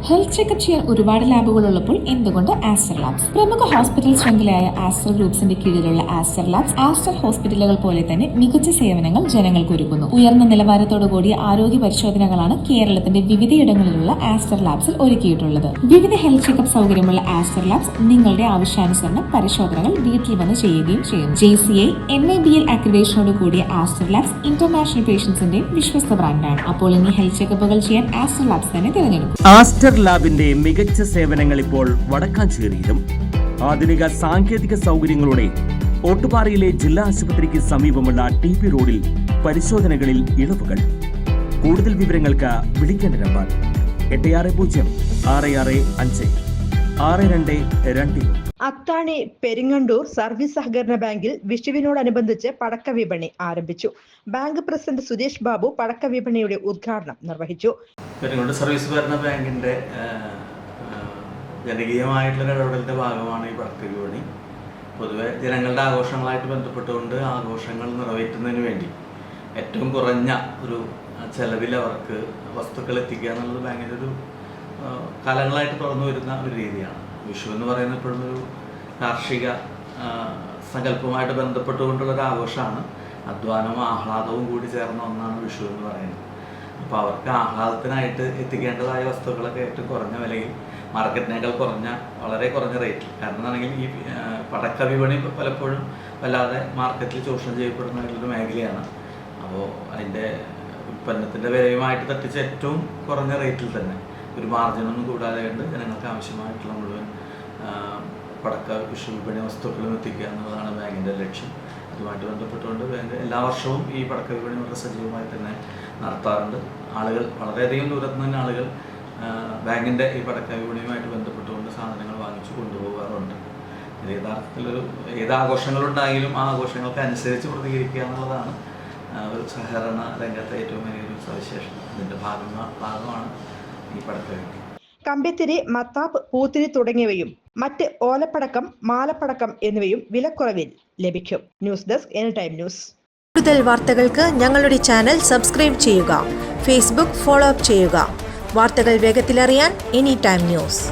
Health checkup ചെയ്യാൻ ഒരുപാട് ലാബുകൾ ഉള്ളപ്പോൾ എന്തുകൊണ്ട് ആസ്റ്റർ ലാബ്സ്? പ്രമുഖ ഹോസ്പിറ്റൽ ശൃംഖലയായ ആസ്റ്റർ ഗ്രൂപ്പ്സിന്റെ കീഴിലുള്ള ആസ്റ്റർ ലാബ്സ് ആസ്റ്റർ ഹോസ്പിറ്റലുകൾ പോലെ തന്നെ മികച്ച സേവനങ്ങൾ ജനങ്ങൾക്ക് ഒരുക്കുന്നു. ഉയർന്ന നിലവാരത്തോടു കൂടിയ ആരോഗ്യ പരിശോധനകളാണ് കേരളത്തിന്റെ വിവിധയിടങ്ങളിലുള്ള ആസ്റ്റർ ലാബ്സിൽ ഒരുക്കിയിട്ടുള്ളത്. വിവിധ ഹെൽത്ത് ചെക്കപ്പ് സൗകര്യമുള്ള ആസ്റ്റർ ലാബ്സ് നിങ്ങളുടെ ആവശ്യാനുസരണം പരിശോധനകൾ വീട്ടിൽ വന്ന് ചെയ്യുകയും ചെയ്യുന്നു. JCI NABL അക്രിഡേഷനോട് കൂടിയ ആസ്റ്റർ ലാബ്സ് ഇന്റർനാഷണൽ പേഷ്യൻസിന്റെയും വിശ്വസ്ത ബ്രാൻഡാണ്. അപ്പോൾ ഇനി ഹെൽത്ത് ചെക്കപ്പുകൾ ചെയ്യാൻ ആസ്റ്റർ ലാബ്സ് തന്നെ തിരഞ്ഞെടുക്കും. ആസ്റ്റർ ലാബിന്റെ മികച്ച സേവനങ്ങൾ ഇപ്പോൾ വടക്കാഞ്ചേരിയിലും ആധുനിക സാങ്കേതിക സൗകര്യങ്ങളോടെ ഓട്ടുപാറയിലെ ജില്ലാ ആശുപത്രിക്ക് സമീപമുള്ള TP റോഡിൽ പരിശോധനകളിൽ ഇളവുകൾ. കൂടുതൽ വിവരങ്ങൾക്ക് വിളിക്കേണ്ട നമ്പർ 8606656222. അത്താണി പെരിങ്ങണ്ടൂർ സർവീസ് സഹകരണ ബാങ്കിൽ വിഷുവിനോടനുബന്ധിച്ച് പടക്ക വിപണി ആരംഭിച്ചു. ബാങ്ക് പ്രസിഡന്റ് സുരേഷ് ബാബു പടക്ക വിപണിയുടെ ഉദ്ഘാടനം നിർവഹിച്ചു. പെരിങ്ങണ്ടൂർ സർവീസ് സഹകരണ ബാങ്കിന്റെ ജനകീയമായിട്ടുള്ള ഇടപെടലിന്റെ ഭാഗമാണ് ഈ പടക്ക വിപണി. പൊതുവെ ജനങ്ങളുടെ ആഘോഷങ്ങളായിട്ട് ബന്ധപ്പെട്ടുകൊണ്ട് ആഘോഷങ്ങൾ നിറവേറ്റുന്നതിന് വേണ്ടി ഏറ്റവും കുറഞ്ഞ ഒരു ചെലവിൽ അവർക്ക് വസ്തുക്കൾ എത്തിക്കുക എന്നുള്ളത് ബാങ്കിൻ്റെ ഒരു കാലങ്ങളായിട്ട് തുറന്നു വരുന്ന ഒരു രീതിയാണ്. വിഷു എന്ന് പറയുന്നത് ഇപ്പോഴും ഒരു കാർഷിക സങ്കല്പവുമായിട്ട് ബന്ധപ്പെട്ടുകൊണ്ടുള്ളൊരു ആഘോഷമാണ്. അധ്വാനവും ആഹ്ലാദവും കൂടി ചേർന്ന ഒന്നാണ് വിഷു എന്ന് പറയുന്നത്. അപ്പോൾ അവർക്ക് ആഹ്ലാദത്തിനായിട്ട് എത്തിക്കേണ്ടതായ വസ്തുക്കളൊക്കെ ഏറ്റവും കുറഞ്ഞ വിലയിൽ, മാർക്കറ്റിനേക്കാൾ വളരെ കുറഞ്ഞ റേറ്റിൽ. കാരണം എന്താണെങ്കിൽ ഈ പടക്ക വിപണി പലപ്പോഴും വല്ലാതെ മാർക്കറ്റിൽ ചൂഷണം ചെയ്യപ്പെടുന്ന ഒരു മേഖലയാണ്. അപ്പോൾ അതിൻ്റെ ഉൽപ്പന്നത്തിൻ്റെ വിലയുമായിട്ട് തട്ടിച്ച് ഏറ്റവും കുറഞ്ഞ റേറ്റിൽ തന്നെ ഒരു മാർജിനൊന്നും കൂടാതെ കൊണ്ട് ജനങ്ങൾക്ക് ആവശ്യമായിട്ടുള്ള മുഴുവൻ പടക്ക വിഷു വിപണി വസ്തുക്കളും എത്തിക്കുക എന്നുള്ളതാണ് ബാങ്കിൻ്റെ ലക്ഷ്യം. അതുമായിട്ട് ബന്ധപ്പെട്ടുകൊണ്ട് ബാങ്ക് എല്ലാ വർഷവും ഈ പടക്ക വിപണി വളരെ സജീവമായി തന്നെ നടത്താറുണ്ട്. ആളുകൾ വളരെയധികം ദൂരത്തു നിന്ന് ആളുകൾ ബാങ്കിൻ്റെ ഈ പടക്ക വിപണിയുമായിട്ട് ബന്ധപ്പെട്ടുകൊണ്ട് സാധനങ്ങൾ വാങ്ങിച്ചു കൊണ്ടുപോകാറുണ്ട്. ഇത് യഥാർത്ഥത്തിലൊരു ഏത് ആഘോഷങ്ങളുണ്ടായാലും ആ ആഘോഷങ്ങൾക്ക് അനുസരിച്ച് പ്രതികരിക്കുക എന്നുള്ളതാണ് ഒരു സഹകരണ രംഗത്തെ ഏറ്റവും വലിയൊരു സവിശേഷത. ഇതിൻ്റെ ഭാഗമാണ് ഈ പടക്ക വിപണി. കമ്പിത്തിരി, മത്താപ്പ്, പൂത്തിരി തുടങ്ങിയവയും മറ്റ് ഓലപ്പടക്കം, മാലപ്പടക്കം എന്നിവയും വിലക്കുറവിൽ ലഭിക്കും. News desk anytime news. കൂടുതൽ വാർത്തകൾക്ക് ഞങ്ങളുടെ ചാനൽ സബ്സ്ക്രൈബ് ചെയ്യുക. ഫേസ്ബുക്ക് ഫോളോ അപ്പ് ചെയ്യുക. വാർത്തകൾ വേഗത്തിലറിയാൻ എനിടൈം ന്യൂസ്.